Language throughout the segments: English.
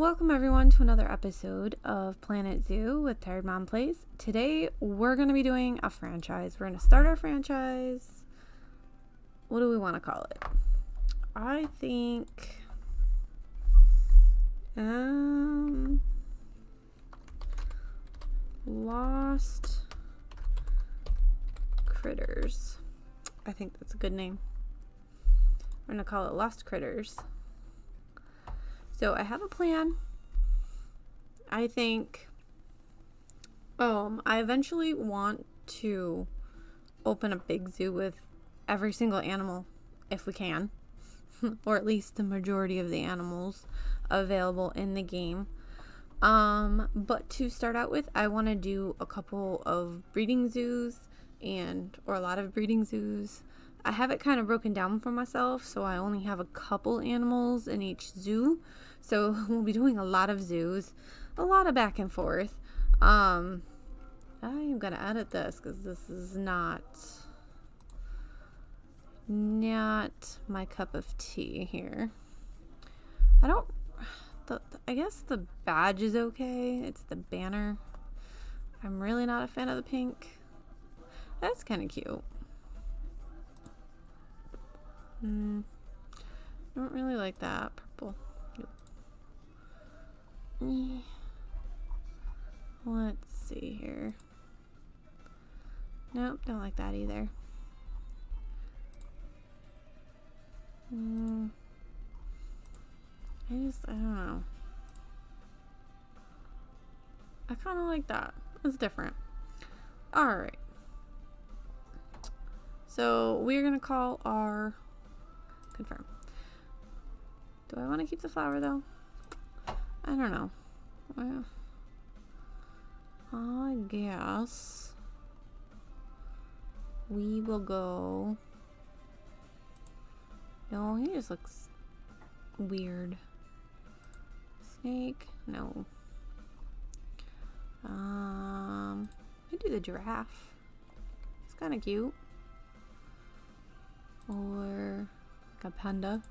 Welcome everyone to another episode of Planet Zoo with Tired Mom Plays. Today we're going to be doing a franchise. We're going to start our franchise. What do we want to call it? I think Lost Critters. I think that's a good name. We're going to call it Lost Critters. So I have a plan. I think I eventually want to open a big zoo with every single animal if we can, or at least the majority of the animals available in the game. But to start out with, I want to do a couple of breeding zoos or a lot of breeding zoos. I have it kind of broken down for myself, so I only have a couple animals in each zoo. So we'll be doing a lot of zoos, a lot of back and forth. I'm going to edit this because this is not my cup of tea here. I guess the badge is okay. It's the banner. I'm really not a fan of the pink. That's kind of cute. Don't really like that purple. Nope. Let's see here. Nope, don't like that either. I don't know. I kind of like that. It's different. Alright. So we're going to call our... Confirm. Do I want to keep the flower though? I don't know. Well, I guess we will go... No, he just looks weird. Snake? No. I do the giraffe. It's kind of cute. Or a panda.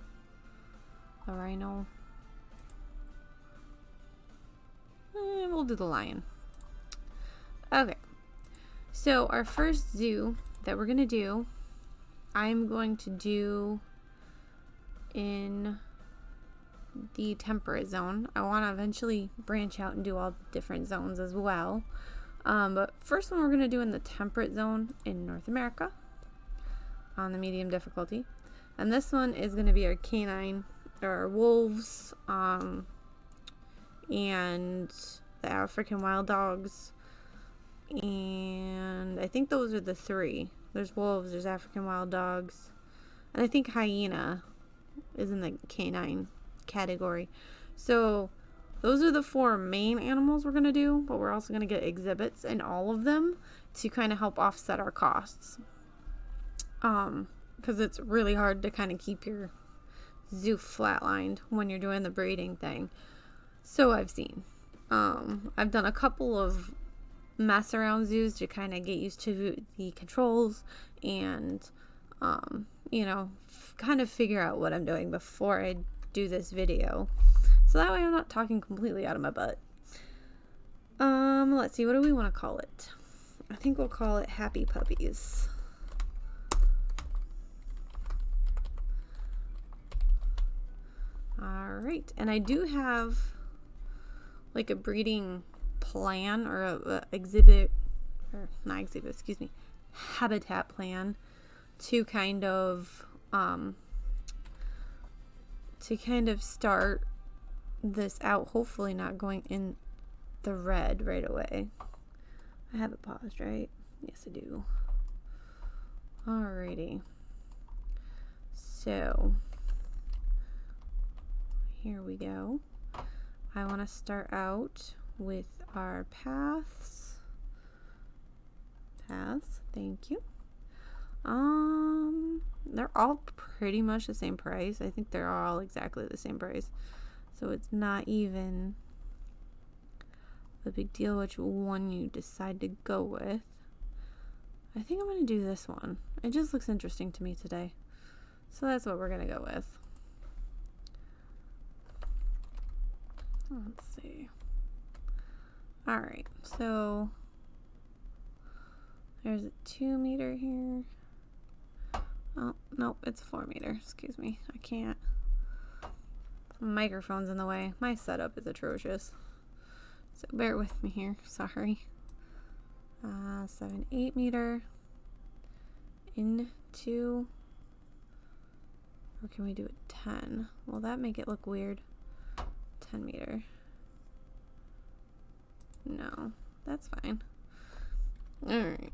A rhino. We'll do the lion. Okay. So our first zoo that we're going to do, I'm going to do in the temperate zone. I want to eventually branch out and do all the different zones as well. But first one we're going to do in the temperate zone in North America on the medium difficulty. And this one is going to be our canine, or wolves, and the African wild dogs. And I think those are the three. There's wolves, there's African wild dogs, and I think hyena is in the canine category. So those are the four main animals we're going to do, but we're also going to get exhibits in all of them to kind of help offset our costs. Because it's really hard to kind of keep your zoo flatlined when you're doing the breeding thing. So I've seen. I've done a couple of mess around zoos to kind of get used to the controls and, kind of figure out what I'm doing before I do this video. So that way I'm not talking completely out of my butt. Let's see, what do we want to call it? I think we'll call it Happy Puppies. Alright, and I do have like a breeding plan or a habitat plan to kind of start this out, hopefully not going in the red right away. I have it paused, right? Yes, I do. Alrighty. So here we go. I want to start out with our paths. Thank you. They're all pretty much the same price. I think they're all exactly the same price. So it's not even a big deal which one you decide to go with. I think I'm going to do this one. It just looks interesting to me today. So that's what we're going to go with. Let's see. Alright, so there's a 2 meter here. Oh, nope, it's 4 meter. Excuse me. I can't. Microphone's in the way. My setup is atrocious. So bear with me here. Sorry. 7, 8 meter into, or can we do it 10? Will that make it look weird? 10 meter. No, that's fine. Alright.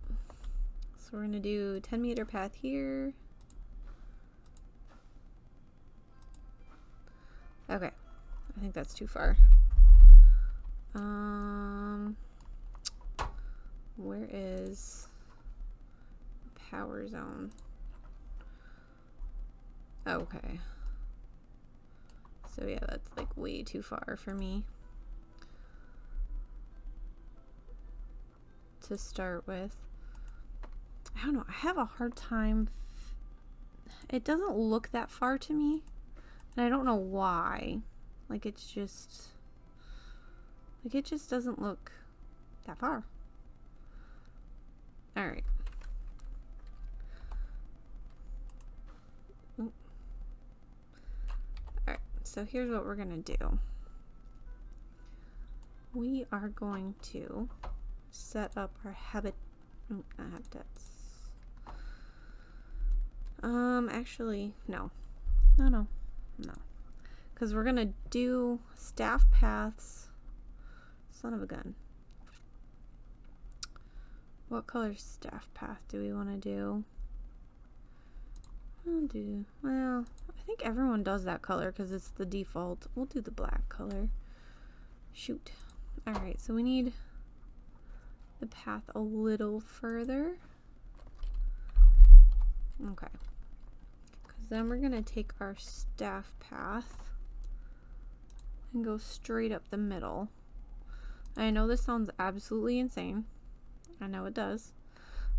So we're gonna do 10 meter path here. Okay. I think that's too far. Where is power zone? Okay. So yeah, that's like way too far for me to start with. I don't know. I have a hard time. It doesn't look that far to me. And I don't know why. Like it just doesn't look that far. All right. All right. So here's what we're going to do. We are going to set up our not habitats. Actually, no. Because we're going to do staff paths. Son of a gun. What color staff path do we want to do? Well, I think everyone does that color because it's the default. We'll do the black color. Shoot. Alright, so we need the path a little further. Okay. Because then we're going to take our staff path and go straight up the middle. I know this sounds absolutely insane. I know it does.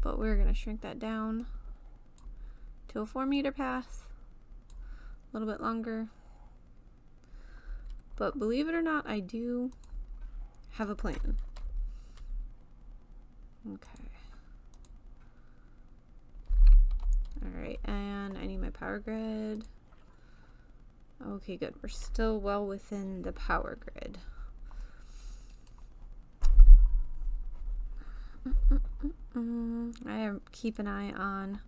But we're going to shrink that down to a 4 meter path. A little bit longer. But believe it or not, I do have a plan. Okay. Alright, and I need my power grid. Okay, good. We're still well within the power grid. I keep an eye on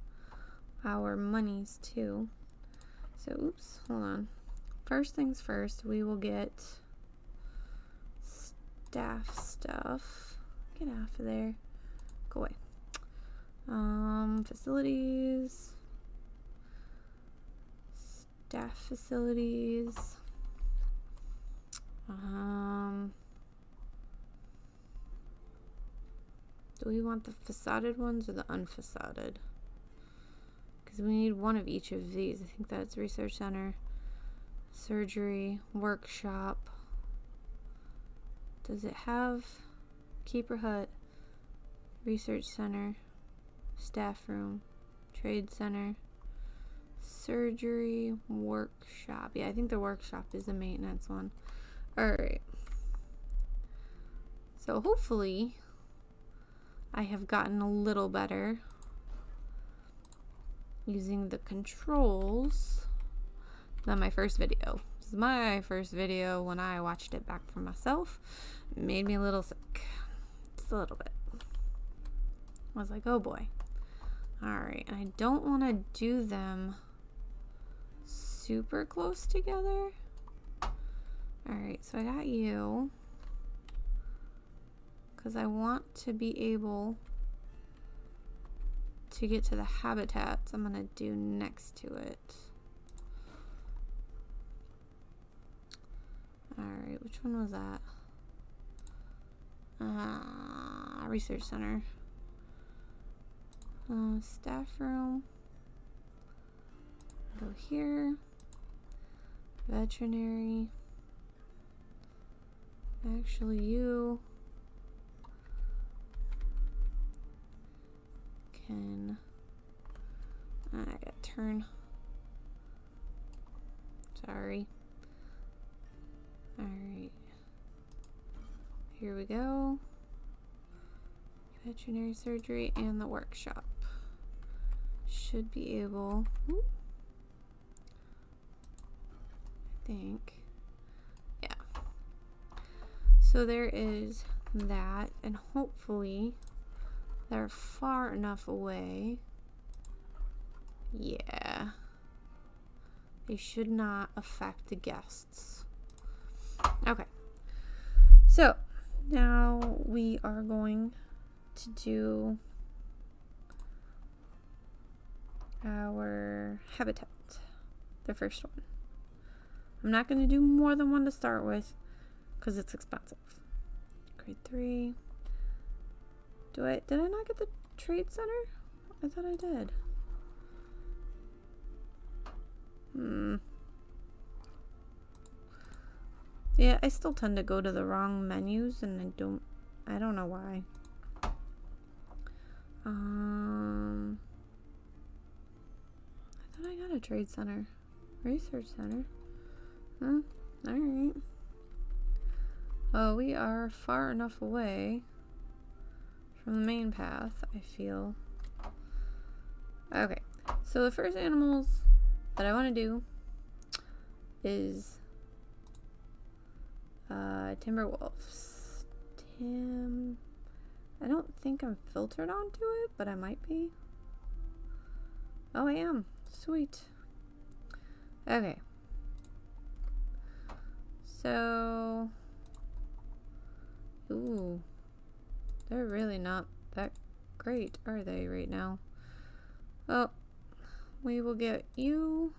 our monies too. So, oops, hold on. First things first, we will get staff stuff. Get off of there. Go away. Facilities. Staff facilities. Do we want the facaded ones or the unfacaded? Because we need one of each of these. I think that's research center, surgery, workshop. Does it have keeper hut, research center, staff room, trade center, surgery, workshop? Yeah, I think the workshop is the maintenance one. Alright. So hopefully I have gotten a little better using the controls than my first video. This is my first video. When I watched it back for myself, it made me a little sick. Just a little bit. I was like, oh boy. Alright, and I don't want to do them super close together. Alright, so I got you. Because I want to be able to get to the habitats I'm going to do next to it. Alright, which one was that? Research center. Staff room. Go here. Veterinary. Actually, you can. I gotta turn. Sorry. Alright. here we go. Veterinary surgery and the workshop. Should be able, I think, yeah. So there is that, and hopefully they're far enough away. Yeah. They should not affect the guests. Okay. So now we are going to do our habitat, the first one. I'm not going to do more than one to start with because it's expensive. Grade 3. Did I not get the trade center? I thought I did. Yeah, I still tend to go to the wrong menus, and I don't know why. I thought I got a trade center. Research center. Alright. Oh, we are far enough away from the main path, I feel. Okay, so the first animals that I want to do is timber wolves. I don't think I'm filtered onto it, but I might be. Oh, I am. Sweet. Okay. So, ooh, they're really not that great, are they, right now? Well, we will get you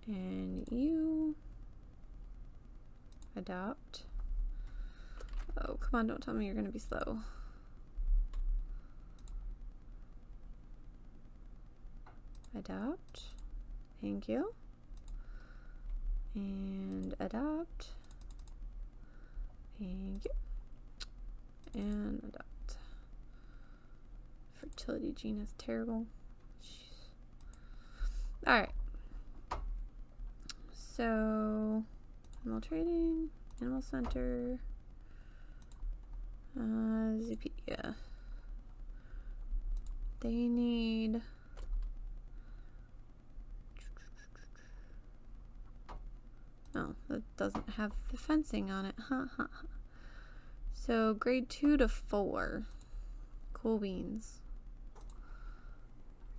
and you. Adopt. Oh, come on, don't tell me you're gonna be slow. Adopt. Thank you. And adopt. Thank you. And adopt. Fertility gene is terrible. Jeez. Alright. So, animal trading, animal center, Zoopedia. They need oh, that doesn't have the fencing on it. So grade 2 to 4. Cool beans.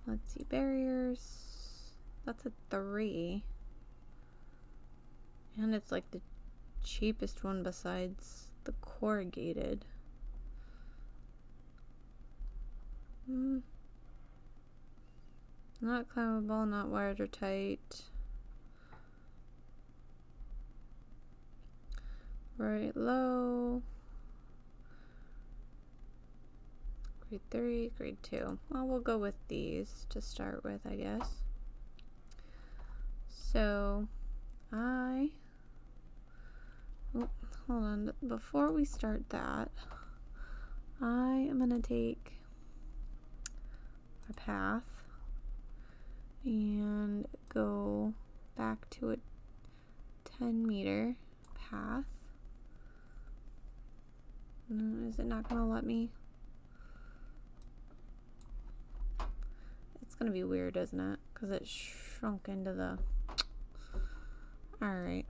Let's see, barriers. That's a 3. And it's like the cheapest one besides the corrugated. Not climbable, not wired or tight. Right low. Grade 3, grade 2. Well, we'll go with these to start with, I guess. So, hold on. Before we start that, I am going to take a path and go back to a 10-meter path. Is it not going to let me? It's going to be weird, isn't it? Because it shrunk into the... Alright.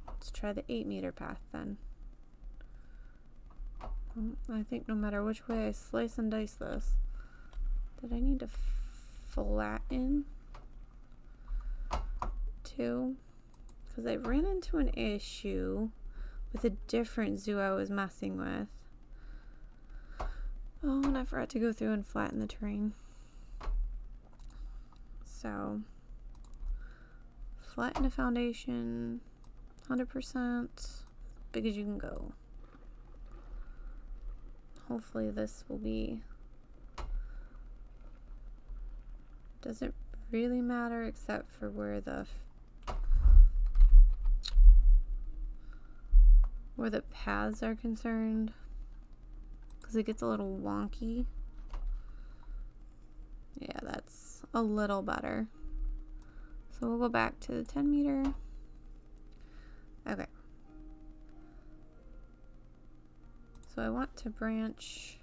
Let's try the 8-meter path then. I think no matter which way I slice and dice this, did I need to flatten too? Because I ran into an issue with a different zoo I was messing with. Oh, and I forgot to go through and flatten the terrain. So, flatten a foundation, 100%, big as you can go. Hopefully this will be, doesn't really matter except for where the paths are concerned, because it gets a little wonky. Yeah, that's a little better. So we'll go back to the 10-meter. Okay. So I want to branch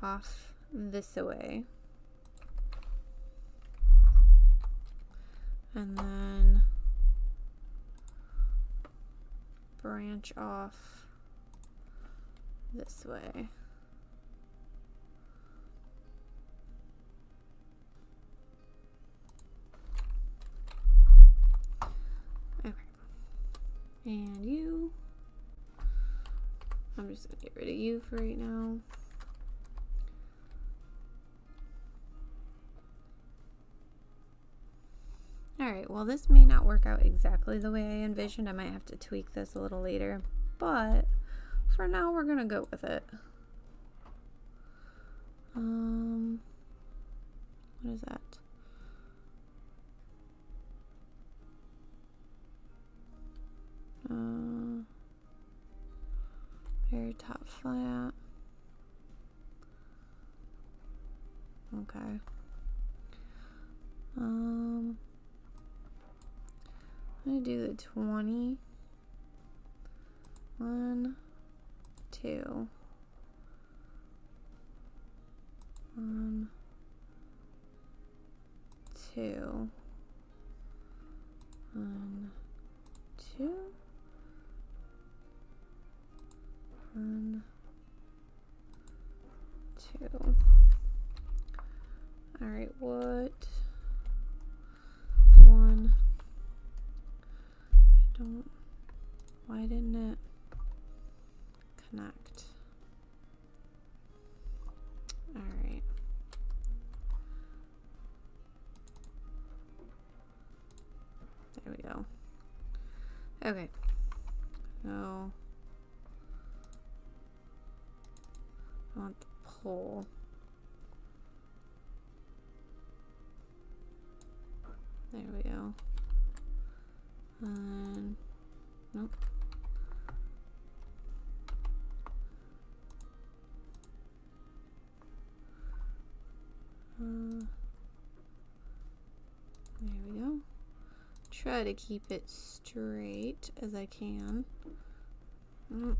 off this way. And then branch off this way. Okay. And you. I'm just gonna get rid of you for right now. Alright, well this may not work out exactly the way I envisioned. I might have to tweak this a little later, but for now we're gonna go with it. What is that? Very top flat. Okay. I'm gonna do the 20. 1, 2. 1, 2. 1, 2. 1, 2. All right, what? 1. Why didn't it connect? All right. There we go. Okay. So I want the pole. There we go. Nope. There we go. Try to keep it straight as I can. I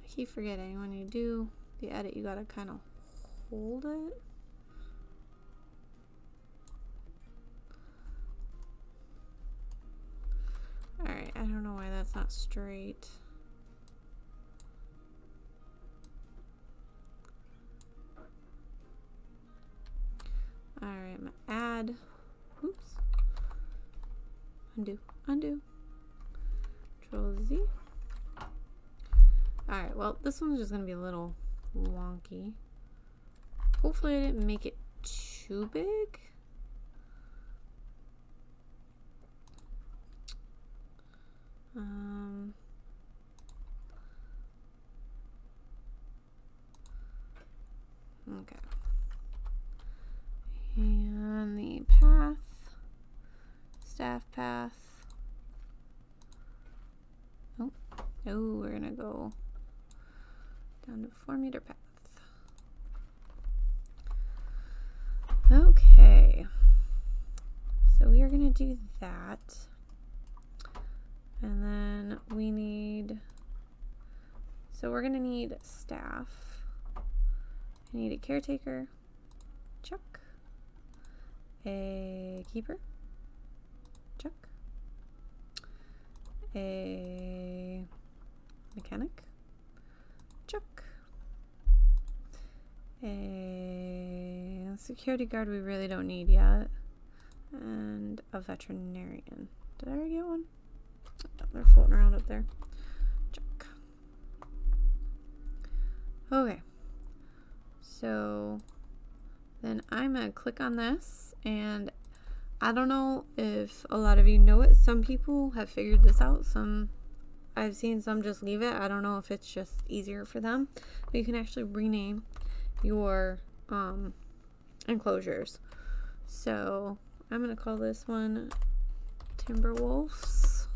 keep forgetting when you do the edit, you gotta kind of hold it. Alright, I don't know why that's not straight. Alright, I'm gonna add. Oops. Undo. Control Z. Alright, well, this one's just gonna be a little wonky. Hopefully I didn't make it too big. Okay. And the path, staff path. Oh, we're gonna go down to 4-meter path. Okay. So we are gonna do that. And then we need, so we're gonna need staff. I need a caretaker, check. A keeper, check. A mechanic, check. A security guard we really don't need yet. And a veterinarian. Did I already get one? Oh, they're floating around up there. Check. Okay. So then I'm gonna click on this, and I don't know if a lot of you know it. Some people have figured this out. I've seen some just leave it. I don't know if it's just easier for them, but you can actually rename your enclosures. So I'm gonna call this one Timberwolves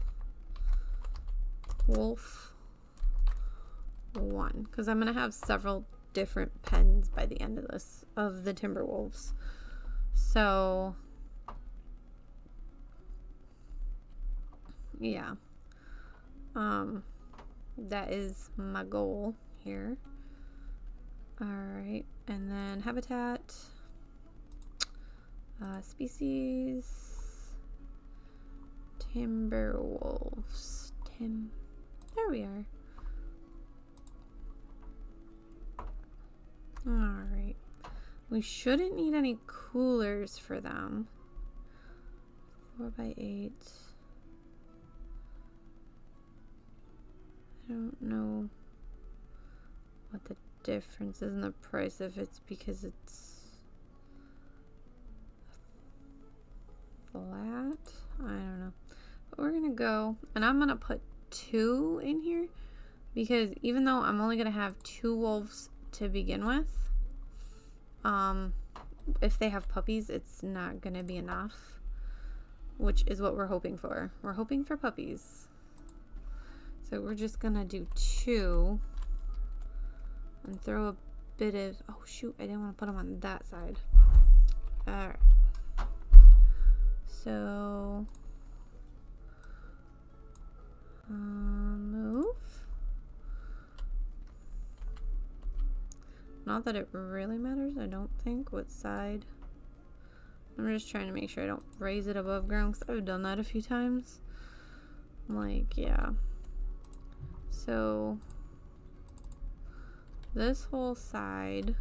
Wolf 1, because I'm gonna have several different pens by the end of this, of the Timberwolves. So yeah, That is my goal here. Alright, and then habitat, species, timber wolves. There we are. Alright. We shouldn't need any coolers for them. 4x8. I don't know what the difference is in the price, if it's because it's flat. I don't know. But we're gonna go, and I'm gonna put 2 in here because even though I'm only gonna have 2 wolves to begin with, if they have puppies, it's not gonna be enough, which is what we're hoping for. We're hoping for puppies. So we're just gonna do 2 and throw a bit of, oh shoot, I didn't want to put them on that side. Alright. So, move. Not that it really matters, I don't think, what side. I'm just trying to make sure I don't raise it above ground, because I've done that a few times. I'm like, yeah. So, this whole side,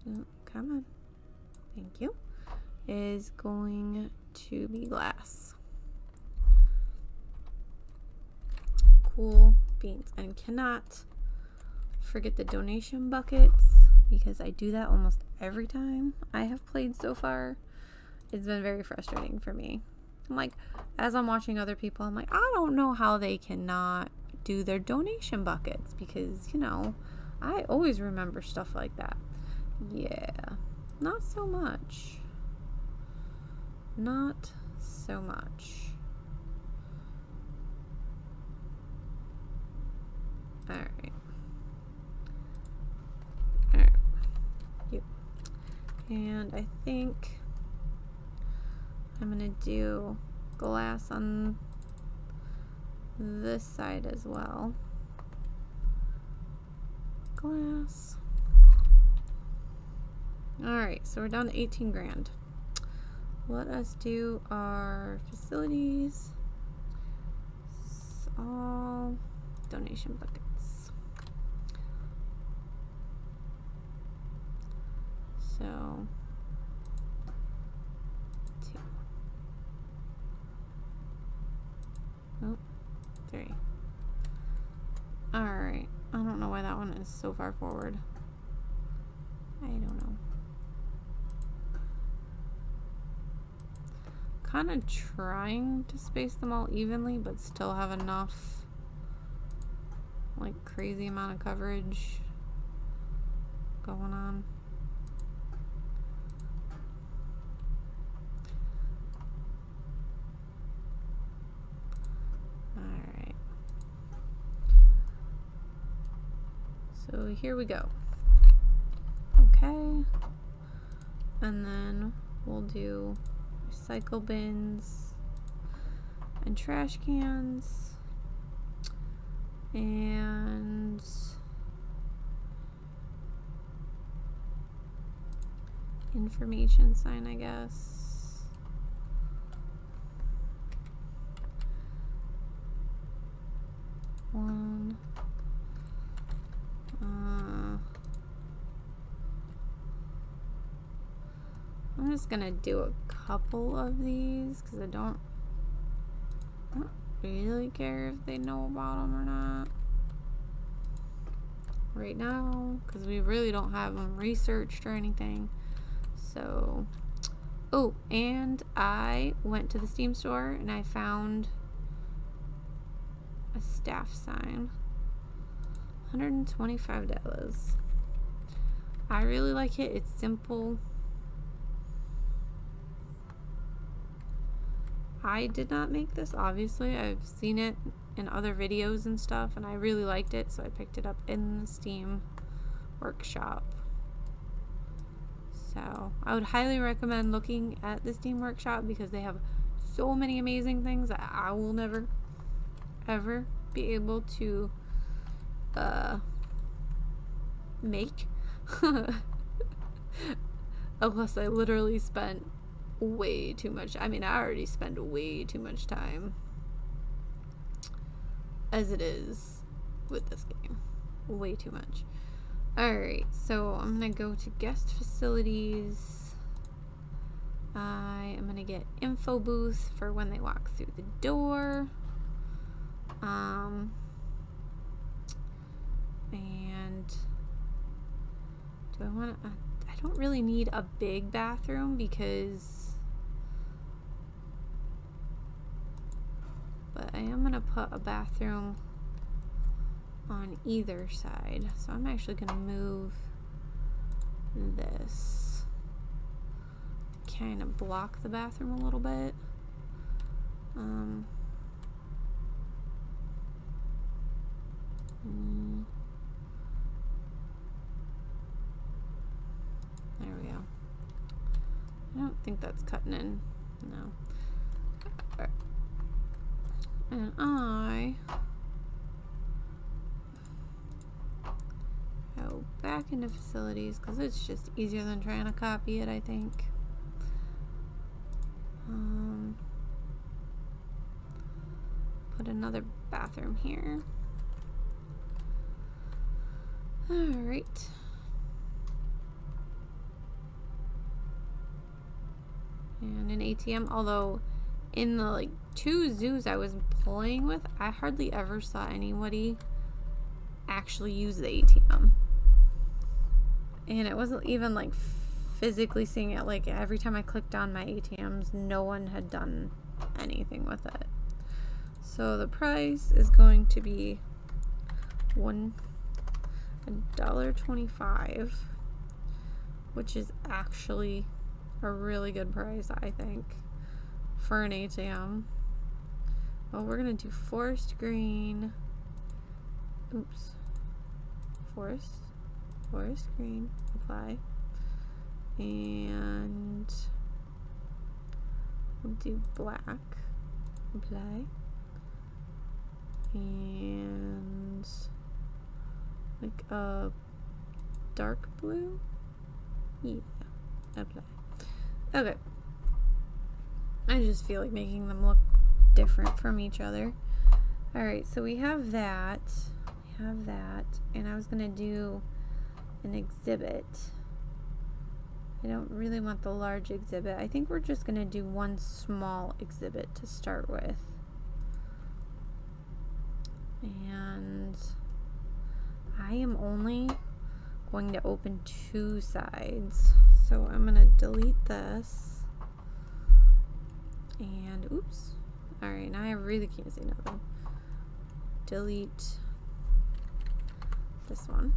oh, come on, thank you, is going to be glass. Cool beans. And cannot forget the donation buckets, because I do that almost every time I have played so far. It's been very frustrating for me. I'm like, as I'm watching other people, I'm like, I don't know how they cannot do their donation buckets, because, you know, I always remember stuff like that. Yeah, not so much. Not so much. Alright. Alright. Yep. And I think I'm gonna do glass on this side as well. Glass. Alright, so we're down to 18 grand. Let us do our facilities. All donation buckets. So 2. Oh, 3. Alright. I don't know why that one is so far forward. I don't know. Kind of trying to space them all evenly, but still have enough, like, crazy amount of coverage going on. Alright. So here we go. Okay. And then we'll do recycle bins and trash cans and information sign, I guess. One. I'm just gonna do a couple of these because I don't really care if they know about them or not right now, because we really don't have them researched or anything. So, oh, and I went to the Steam store and I found a staff sign. $125. I really like it. It's simple. I did not make this, obviously. I've seen it in other videos and stuff, and I really liked it, so I picked it up in the Steam Workshop. So, I would highly recommend looking at the Steam Workshop because they have so many amazing things that I will never ever be able to make unless I literally spent way too much. I mean, I already spend way too much time as it is with this game. Way too much. Alright, so I'm gonna go to guest facilities. I am gonna get info booth for when they walk through the door. And do I want to... I don't really need a big bathroom because... But I am going to put a bathroom on either side. So I'm actually going to move this. Kind of block the bathroom a little bit. There we go. I don't think that's cutting in. No. Right. And I go back into facilities because it's just easier than trying to copy it, I think. Put another bathroom here. Alright. And an ATM, although in the like 2 zoos I was playing with, I hardly ever saw anybody actually use the ATM. And it wasn't even like physically seeing it. Like every time I clicked on my ATMs, no one had done anything with it. So the price is going to be $1.25, which is actually a really good price, I think, for an ATM. Well, we're gonna do forest green. Oops. Forest green, apply. And we'll do black, apply. And like a dark blue, yeah, apply. Okay, I just feel like making them look different from each other. Alright, so we have that, and I was gonna do an exhibit. I don't really want the large exhibit. I think we're just gonna do one small exhibit to start with. And I am only going to open 2 sides. So I'm going to delete this. And oops. Alright, now I really can't see nothing. Delete this one.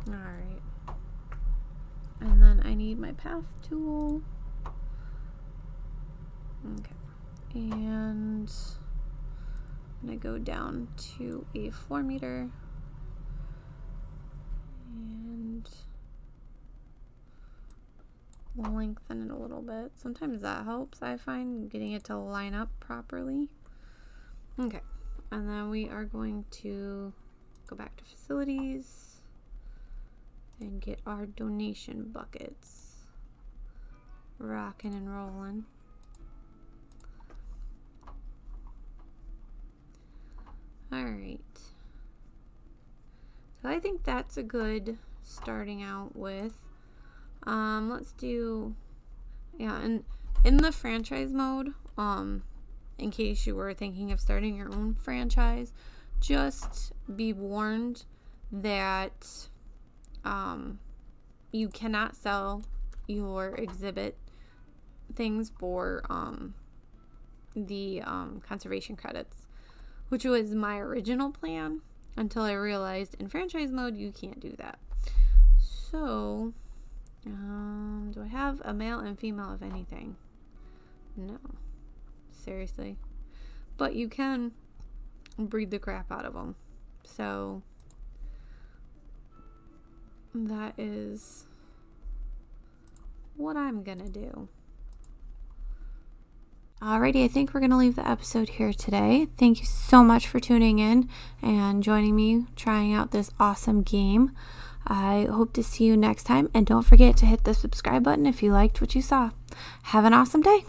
Alright. And then I need my path tool. Okay. And I'm going to go down to a 4 meter and lengthen it a little bit. Sometimes that helps, I find, getting it to line up properly. Okay, and then we are going to go back to facilities and get our donation buckets rocking and rolling. Alright, so I think that's a good starting out with. Let's do, yeah, and in the franchise mode, in case you were thinking of starting your own franchise, just be warned that you cannot sell your exhibit things for the conservation credits, which was my original plan until I realized in franchise mode you can't do that. So, do I have a male and female of anything? No. Seriously. But you can breed the crap out of them. So, that is what I'm gonna do. Alrighty, I think we're going to leave the episode here today. Thank you so much for tuning in and joining me trying out this awesome game. I hope to see you next time, and don't forget to hit the subscribe button if you liked what you saw. Have an awesome day.